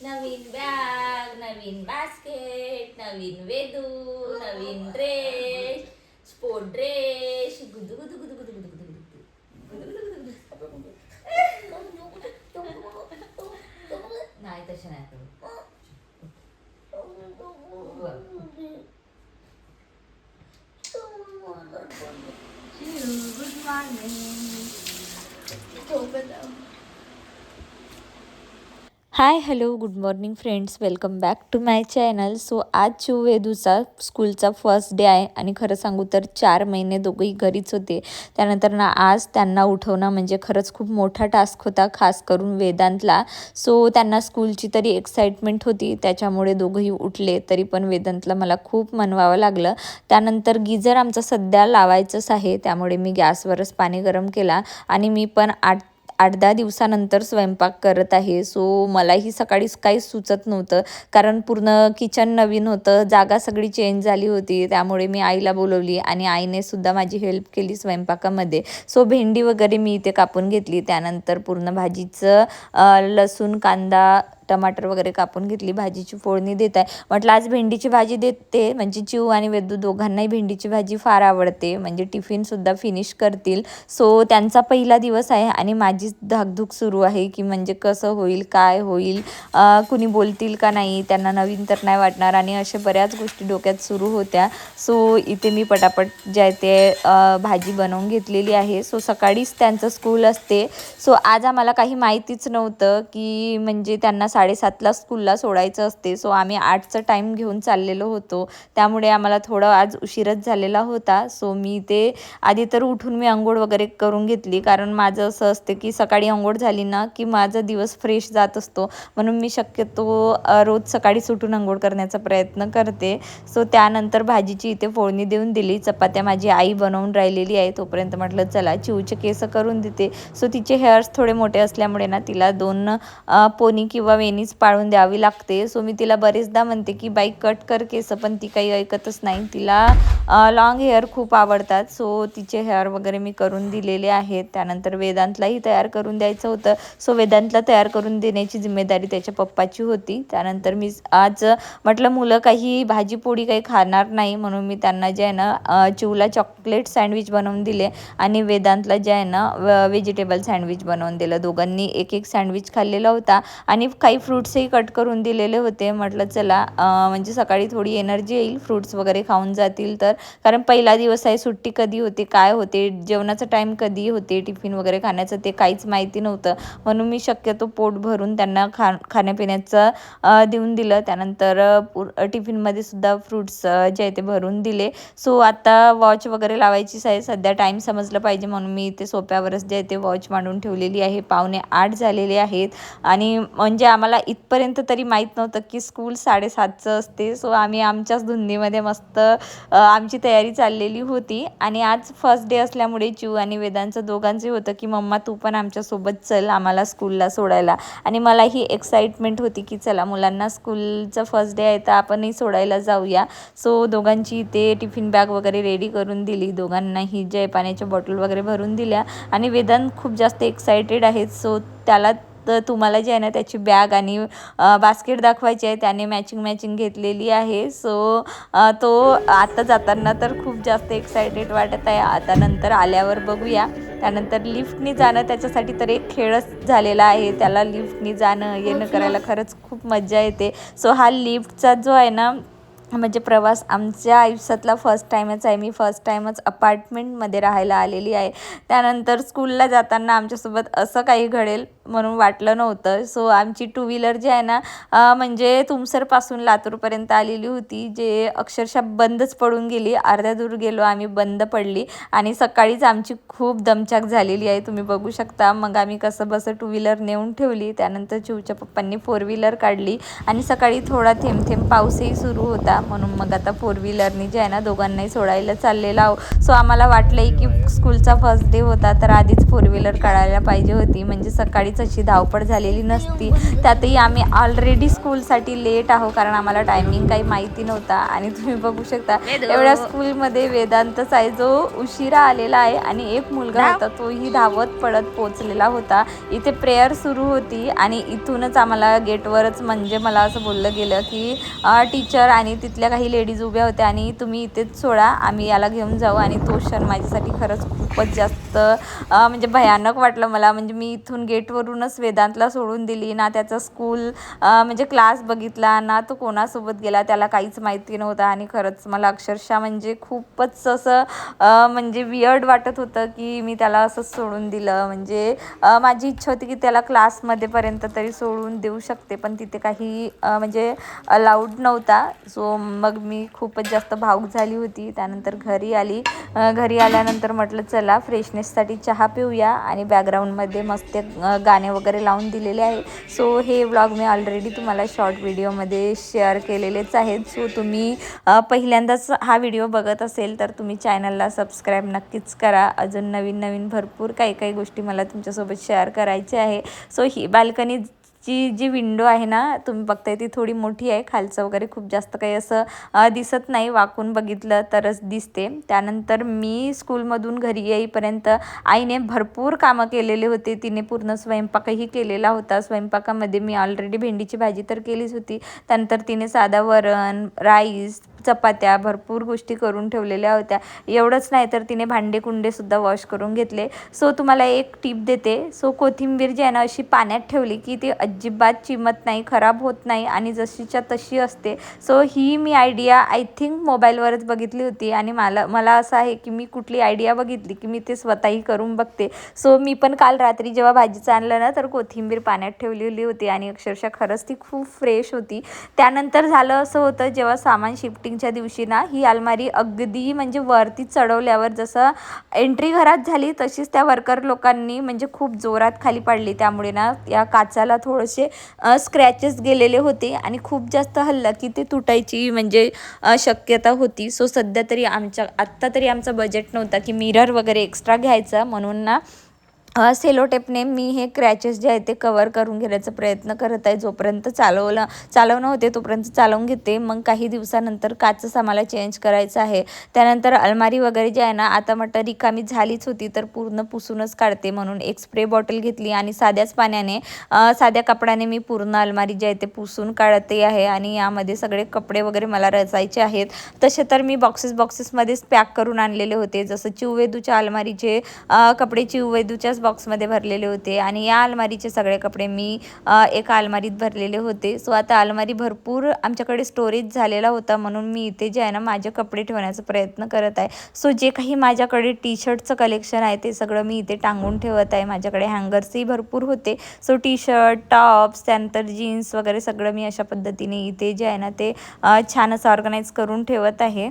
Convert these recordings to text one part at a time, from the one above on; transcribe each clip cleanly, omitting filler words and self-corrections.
नवीन bag, नवीन basket, नवीन वेदू, नवीन ड्रेस, स्पोर्ट ड्रेस. गुदू गुदू गुदू गुदू गुदू गुदू गुदू. नाही तशा नाही करू. Good morning. Hi hello good morning friends, welcome back to my channel. So आज वेदूचा स्कूलचा फर्स्ट डे आहे आणि खरं सांगू तर 4 महिने दोघंही घरीच होते. त्यानंतर ना आज त्यांना उठवणं म्हणजे खरंच खूप मोठा टास्क होता, खास करून वेदांतला. सो त्यांना स्कूलची तरी एक्साइटमेंट होती, त्याच्यामुळे दोघंही उठले. तरी पण वेदांतला मला खूप मनवावं लागलं. त्यानंतर गिझर आमचा सध्या लावायचंच आहे, त्यामुळे मी गॅसवरच पाणी गरम केला आणि मी पण 8-10 दिवसानंतर स्वयंपाक करत आहे. सो मलाही सकाळीच काहीच सुचत नव्हतं, कारण पूर्ण किचन नवीन होतं, जागा सगळी चेंज झाली होती. त्यामुळे मी आईला बोलवली आणि आईने सुद्धा माझी हेल्प केली स्वयंपाकामध्ये. सो भेंडी वगैरे मी इथे कापून घेतली. त्यानंतर पूर्ण भाजीचं लसूण, कांदा, टमाटर वगैरे कापून घेतली. भाजीची फोडणी देत आहे. म्हटलं आज भेंडीची भाजी देते, म्हणजे चिऊ आणि वेदू दोघांनाही भेंडीची भाजी फार आवडते, म्हणजे टिफिनसुद्धा फिनिश करतील. सो त्यांचा पहिला दिवस आहे आणि माझीच धाकधूक सुरू आहे की म्हणजे कसं होईल, काय होईल, कुणी बोलतील का नाही, त्यांना नवीन तर नाही वाटणार, आणि अशा बऱ्याच गोष्टी डोक्यात सुरू होत्या. सो इथे मी पटापट जे आहे ते भाजी बनवून घेतलेली आहे. सो सकाळीच त्यांचं स्कूल असते. सो आज आम्हाला काही माहितीच नव्हतं की म्हणजे त्यांना 7:30ला स्कूलला सोडायचं असते. सो आम्ही 8चा टाईम घेऊन चाललेलो होतो, त्यामुळे आम्हाला थोडं आज उशीरच झालेला होता. सो मी ते आधी तर उठून मी अंघोळ वगैरे करून घेतली, कारण माझं असं असते की सकाळी अंघोळ झाली ना की माझा दिवस फ्रेश जात असतो, म्हणून मी शक्यतो रोज सकाळीच उठून अंघोळ करण्याचा प्रयत्न करते. सो त्यानंतर भाजीची इथे फोडणी देऊन दिली. चपात्या माझी आई बनवून राहिलेली आहे, तोपर्यंत म्हटलं चला चिऊचे केस करून देते. सो तिचे हेअर्स थोडे मोठे असल्यामुळे ना तिला 2 पोनी किंवा वेणीच पाळून द्यावी लागते. सो मी तिला बरेचदा म्हणते की बाई कट कर केस, पण ती काही ऐकतच नाही. तिला लॉंग हेअर खूप आवडतात. सो तिचे हेअर वगैरे मी करून दिलेले आहेत. त्यानंतर वेदांतलाही तयार करून द्यायचं होतं. सो वेदांतला तयार करून देण्याची जिम्मेदारी त्याच्या पप्पाची होती. त्यानंतर मी आज म्हटलं मुलं काही भाजीपोळी काही खाणार नाही, म्हणून मी त्यांना जे आहे ना चिऊला चॉकलेट सँडविच बनवून दिले आणि वेदांतला जे आहे ना व्हेजिटेबल सँडविच बनवून दिलं. दोघांनी एक एक सँडविच खाल्लेला होता आणि काही फ्रूट्सही कट करून दिलेले होते. म्हटलं चला म्हणजे सकाळी थोडी एनर्जी येईल, फ्रूट्स वगैरे खाऊन जातील तर, कारण पहिला दिवस आहे, सुट्टी कधी होते, काय होते, जेवणाचा टाईम कधी होते, टिफिन वगैरे खाण्याचं ते काहीच माहिती नव्हतं, म्हणून मी शक्यतो पोट भरून त्यांना खाण्यापिण्याचं देऊन दिलं. त्यानंतर टिफिनमध्ये सुद्धा फ्रूट्स जे आहे ते भरून दिले. सो आता वॉच वगैरे लावायचीच आहे, सध्या टाईम समजलं पाहिजे म्हणून मी इथे सोप्यावरच जे आहे ते वॉच मांडून ठेवलेली आहे. 7:45 झालेले आहेत आणि म्हणजे आम्हाला इथपर्यंत तरी माहीत नव्हतं की स्कूल 7:30चं असते. सो आम्ही आमच्याच धुंदीमध्ये मस्त आमची तयारी चाललेली होती. आणि आज फर्स्ट डे असल्यामुळे चिऊ आणि वेदांचं दोघांचे होतं की मम्मा तू पण आमच्यासोबत चल आम्हाला स्कूलला सोडायला, आणि मलाही एक्साइटमेंट होती की चला मुलांना स्कूलचं फर्स्ट डे आहे तर आपणही सोडायला जाऊया. सो दोघांची ते टिफिन बॅग वगैरे रेडी करून दिली, दोघांनाही जे पाण्याच्या बॉटल वगैरे भरून दिल्या, आणि वेदांत खूप जास्त एक्सायटेड आहेत. सो त्याला तर तुम्हाला जे आहे ना त्याची बॅग आणि बास्केट दाखवायची आहे, त्याने मॅचिंग घेतलेली आहे. सो तो आता जाताना तर खूप जास्त एक्सायटेड वाटत आहे. आता नंतर आल्यावर बघूया. त्यानंतर लिफ्टनी जाणं त्याच्यासाठी तर एक खेळच झालेला आहे, त्याला लिफ्टनी जाणं येणं करायला खरंच खूप मजा येते. सो हा लिफ्टचा जो आहे ना म्हणजे प्रवास आमच्या आयुष्यातला फर्स्ट टाईमच आहे. मी फर्स्ट टाईमच अपार्टमेंटमध्ये राहायला आलेली आहे. त्यानंतर स्कूलला जाताना आमच्यासोबत असं काही घडेल म्हणून वाटलं नव्हतं. सो आमची 2 व्हीलर जी आहे ना म्हणजे तुमसरपासून लातूरपर्यंत आलेली होती, जे अक्षरशः बंदच पडून गेली. अर्ध्या दूर गेलो आम्ही, बंद पडली, आणि सकाळीच आमची खूप दमछाक झालेली आहे, तुम्ही बघू शकता. मग आम्ही कसं बसं 2 व्हीलर नेऊन ठेवली. त्यानंतर चिऊच्या पप्पांनी 4 व्हीलर काढली आणि सकाळी थोडा थेंब पाऊसही सुरू होता, म्हणून मग आता 4 व्हीलरनी जे आहे ना दोघांनाही सोडायला चाललेला आहो. सो आम्हाला वाटलंय की स्कूलचा फर्स्ट डे होता तर आधीच 4 व्हीलर काढायला पाहिजे होती, म्हणजे सकाळीच लगेच अशी धावपळ झालेली नसती. त्यातही आम्ही ऑलरेडी स्कूलसाठी लेट आहो, कारण आम्हाला टायमिंग काही माहिती नव्हता. आणि तुम्ही बघू शकता एवढ्या स्कूलमध्ये वेदांत साई जो उशिरा आलेला आहे आणि एक मुलगा होता तोही धावत पडत पोचलेला होता. इथे प्रेयर सुरू होती आणि इथूनच आम्हाला गेटवरच म्हणजे मला असं बोललं गेलं की टीचर आणि तिथल्या काही लेडीज उभ्या होत्या आणि तुम्ही इथेच सोडा, आम्ही याला घेऊन जाऊ. आणि तो क्षण माझ्यासाठी खरंच खूपच जास्त म्हणजे भयानक वाटलं मला. म्हणजे मी इथून गेटवरूनच वेदांतला सोडून दिली ना, त्याचा स्कूल म्हणजे क्लास बघितला ना, तो कोणासोबत गेला त्याला काहीच माहिती नव्हतं. आणि खरंच मला अक्षरशः म्हणजे खूपच असं म्हणजे वियर्ड वाटत होतं की मी त्याला असंच सोडून दिलं. म्हणजे माझी इच्छा होती की त्याला क्लासमध्ये पर्यंत तरी सोडून देऊ शकते, पण तिथे काही म्हणजे अलाउड नव्हता. सो मग मी खूपच जास्त भावूक झाली होती. त्यानंतर घरी आली. घरी आल्यानंतर म्हटलं चला फ्रेशनेससाठी चहा पिऊया आणि बॅकग्राऊंडमध्ये मस्त गाणे वगैरे लावून दिलेले आहे. सो हे व्लॉग मी ऑलरेडी तुम्हाला शॉर्ट व्हिडिओमध्ये शेअर केलेलेच आहेत. सो तुम्ही पहिल्यांदाच हा व्हिडिओ बघत असेल तर तुम्ही चॅनलला सबस्क्राईब नक्कीच करा. अजून नवीन नवीन भरपूर काही गोष्टी मला तुमच्यासोबत शेअर करायच्या आहे. सो ही बाल्कनीची जी विंडो आहे ना, तुम्ही बघताय ती थोडी मोठी आहे. खालचं वगैरे खूप जास्त काही असं दिसत नाही, वाकून बघितलं तरच दिसते. त्यानंतर मी स्कूलमधून घरी येईपर्यंत आईने भरपूर कामं केलेले होते. तिने पूर्ण स्वयंपाकही केलेला होता. स्वयंपाकामध्ये मी ऑलरेडी भेंडीची भाजी तर केलीच होती. त्यानंतर तिने साधा वरण, राईस, चपात्या भरपूर गोष्टी करून ठेवलेल्या होत्या. एवढंच नाही तर तिने भांडे कुंडेसुद्धा वॉश करून घेतले. सो तुम्हाला एक टिप देते. सो कोथिंबीर जी आहे ना, अशी पाण्यात ठेवली की ती अजिबात चिमत नाही, खराब होत नाही आणि जशीच्या तशी असते. So he me idea I think मोबाईलवरच बघितली होती आणि मला असं आहे की मी कुठली आयडिया बघितली की मी ते स्वतःही करून बघते. सो मी पण काल रात्री जेव्हा भाजीचं आणलं ना, तर कोथिंबीर पाण्यात ठेवलेली होती आणि अक्षरशः खरंच ती खूप फ्रेश होती. त्यानंतर झालं असं होतं, जेव्हा सामान शिफ्टिंगच्या दिवशी ना, ही अलमारी अगदी म्हणजे वरती चढवल्यावर जसं एंट्री घरात झाली तशीच त्या वर्कर लोकांनी म्हणजे खूप जोरात खाली पाडली. त्यामुळे ना या काचाला थोडेसे स्क्रॅचेस गेलेले होते आणि खूप जास्त हल्ला की ते तुटायची म्हणजे शक्यता होती. सो सध्या तरी आत्ता तरी आमचा बजेट नव्हता की मिरर वगैरे एक्स्ट्रा घ्यायचा, म्हणून ना सेलो टेपने मी हे क्रॅचेस जे आहेत ते कवर करून घेण्याचा प्रयत्न करत आहे. जोपर्यंत चालवणं होते तोपर्यंत चालवून घेते. मग काही दिवसानंतर काचच आम्हाला चेंज करायचं आहे. त्यानंतर अलमारी वगैरे जी आहे ना, आता म्हटलं रिकामी झालीच होती तर पूर्ण पुसूनच काढते, म्हणून एक स्प्रे बॉटल घेतली आणि साध्याच पाण्याने साध्या कपड्याने मी पूर्ण अलमारी जे आहे ते पुसून काढते आहे. आणि यामध्ये सगळे कपडे वगैरे मला रचायचे आहेत. तसे तर मी बॉक्सेसमध्येच पॅक करून आणलेले होते. जसं चिववेदूच्या अलमारीचे कपडे चिववेदूच्याच बॉक्समध्ये भरलेले होते आणि या अलमारीचे सगळे कपडे मी एका अलमारीत भरलेले होते. सो आता अलमारी भरपूर आमच्याकडे स्टोरेज झालेला होता, म्हणून मी इथे जे आहे ना माझे कपडे ठेवण्याचा प्रयत्न करत आहे. सो जे काही माझ्याकडे टी शर्टचं कलेक्शन आहे ते सगळं मी इथे टांगून ठेवत आहे. माझ्याकडे हँगर्सही भरपूर होते. सो टी शर्ट, टॉप्स, त्यानंतर जीन्स वगैरे सगळं मी अशा पद्धतीने इथे जे आहे ना ते छान असं ऑर्गनाईज करून ठेवत आहे.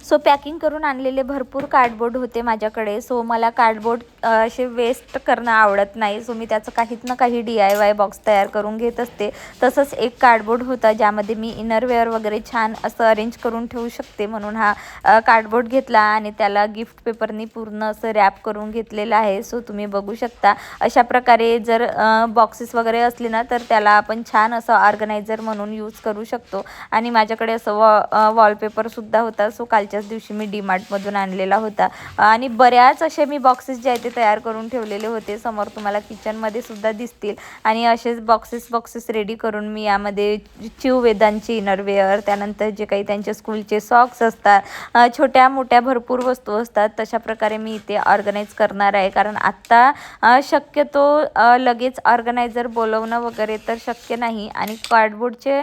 सो पॅकिंग करून आणलेले भरपूर कार्डबोर्ड होते माझ्याकडे. सो मला कार्डबोर्ड असे वेस्ट करणं आवडत नाही. सो मी त्याचं काहीत ना काही DIY बॉक्स तयार करून घेत असते. तसंच एक कार्डबोर्ड होता ज्यामध्ये मी इनरवेअर वगैरे छान असं अरेंज करून ठेवू शकते, म्हणून हा कार्डबोर्ड घेतला आणि त्याला गिफ्ट पेपरनी पूर्ण असं रॅप करून घेतलेलं आहे. सो तुम्ही बघू शकता अशा प्रकारे जर बॉक्सेस वगैरे असले ना तर त्याला आपण छान असं ऑर्गनायझर म्हणून यूज करू शकतो. आणि माझ्याकडे असं वॉलपेपरसुद्धा होता. सो कालच्या दिवशी मी DMartमधून आणलेला होता आणि बऱ्याच असे मी बॉक्सेस जे आहेत ते तयार करून ठेवलेले होते. समोर तुम्हाला किचनमध्ये सुद्धा दिसतील. आणि असेच बॉक्सेस रेडी करून मी यामध्ये चिववेदांचे इनरवेअर, त्यानंतर जे काही त्यांच्या स्कूलचे सॉक्स असतात, छोट्या मोठ्या भरपूर वस्तू असतात, तशा प्रकारे मी इथे ऑर्गनाईज करणार आहे. कारण आत्ता शक्यतो लगेच ऑर्गनायझर बोलवणं वगैरे तर शक्य नाही आणि कार्डबोर्डचे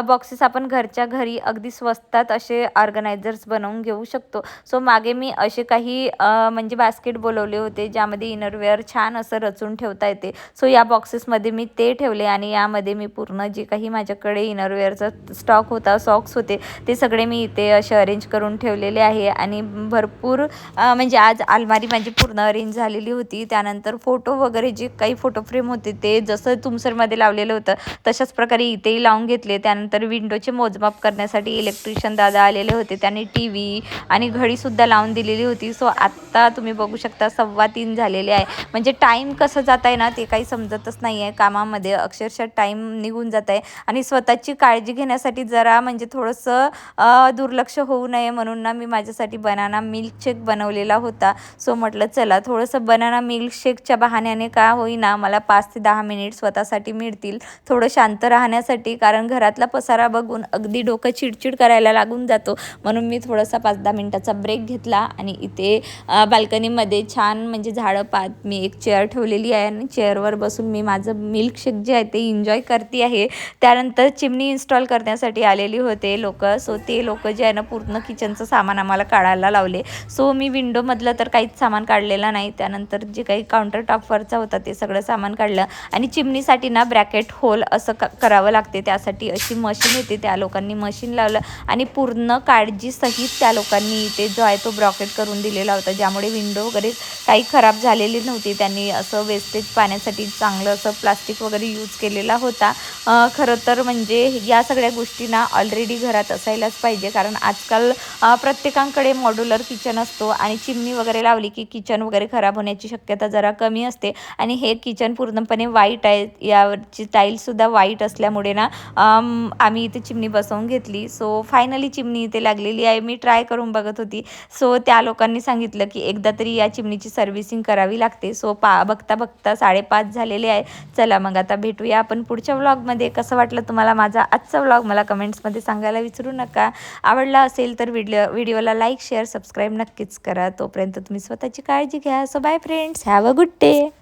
बॉक्सेस आपण घरच्या घरी अगदी स्वस्तात असे ऑर्गनायझर्स बनवून लावून घेऊ शकतो. सो मागे मी असे काही म्हणजे बास्केट बोलवले होते ज्यामध्ये इनरवेअर छान असं रचून ठेवता येते. सो या बॉक्सेसमध्ये मी ते ठेवले आणि यामध्ये मी पूर्ण जे काही माझ्याकडे इनरवेअरचा स्टॉक होता, सॉक्स होते, ते सगळे मी इथे असे अरेंज करून ठेवलेले आहे. आणि भरपूर म्हणजे आज अलमारी माझी पूर्ण अरेंज झालेली होती. त्यानंतर फोटो वगैरे जे काही फोटो फ्रेम होते ते जसं तुमसरमध्ये लावलेलं होतं तशाच प्रकारे इथेही लावून घेतले. त्यानंतर विंडोचे मोजमाप करण्यासाठी इलेक्ट्रिशियन दादा आलेले होते, त्यांनी TV आणि घडीसुद्धा लावून दिलेली होती. सो आत्ता तुम्ही बघू शकता 3:15 झालेले आहे. म्हणजे टाईम कसं जात आहे ना ते काही समजतच नाही आहे. कामामध्ये अक्षरशः टाईम निघून जात आहे. आणि स्वतःची काळजी घेण्यासाठी जरा म्हणजे थोडंसं दुर्लक्ष होऊ नये म्हणून ना मी माझ्यासाठी बनाना मिल्कशेक बनवलेला होता. सो म्हटलं चला थोडंसं बनाना मिल्कशेकच्या बहाण्याने का होईना मला 5 ते 10 मिनिट स्वतःसाठी मिळतील थोडं शांत राहण्यासाठी. कारण घरातला पसारा बघून अगदी डोकं चिडचिड करायला लागून जातो. म्हणून मी थोडासा 5-10 मिनिटाचा ब्रेक घेतला आणि इथे बाल्कनीमध्ये छान म्हणजे झाडं पाहत मी एक चेअर ठेवलेली आहे आणि चेअरवर बसून मी माझं मिल्कशेक जे आहे ते एन्जॉय करते आहे. त्यानंतर चिमणी इन्स्टॉल करण्यासाठी आलेली होते लोक. सो ते लोक जे आहे ना पूर्ण किचनचं सामान आम्हाला काढायला लावले. सो मी विंडोमधलं तर काहीच सामान काढलेलं नाही. त्यानंतर जे काही काउंटर टॉपवरचा होता ते सगळं सामान काढलं. आणि चिमणीसाठी ना ब्रॅकेट होल असं करावं लागते, त्यासाठी अशी मशीन येते, त्या लोकांनी मशीन लावलं आणि पूर्ण काळजीसहित त्या लोकांनी इथे जो आहे तो ब्रॉकेट करून दिलेला होता, ज्यामुळे विंडो वगैरे काही खराब झालेली नव्हती. त्यांनी असं वेस्टेज पाण्यासाठी चांगलं असं प्लास्टिक वगैरे यूज केलेला होता. खरं तर म्हणजे या सगळ्या गोष्टी ना ऑलरेडी घरात असायलाच पाहिजे, कारण आजकाल प्रत्येकाकडे मॉड्युलर किचन असतो आणि चिमणी वगैरे लावली की किचन वगैरे खराब होण्याची शक्यता जरा कमी असते. आणि हे किचन पूर्णपणे व्हाईट आहे, यावरची टाईलसुद्धा व्हाईट असल्यामुळे ना आम्ही इथे चिमणी बसवून घेतली. सो फायनली चिमणी इथे लागलेली आहे. मी ट्राय करून बघत होती. सो त्या लोकांनी सांगितलं की एकदा तरी या चिमणीची सर्व्हिसिंग करावी लागते. सो बघता बघता 5:30 झालेले आहे. चला मग आता भेटूया आपण पुढच्या व्लॉगमध्ये. कसं वाटलं तुम्हाला माझा आजचा व्लॉग मला कमेंट्समध्ये सांगायला विसरू नका. आवडला असेल तर व्हिडिओला लाईक, शेअर, सबस्क्राईब नक्कीच करा. तोपर्यंत तुम्ही स्वतःची काळजी घ्या. So bye friends, have a good day.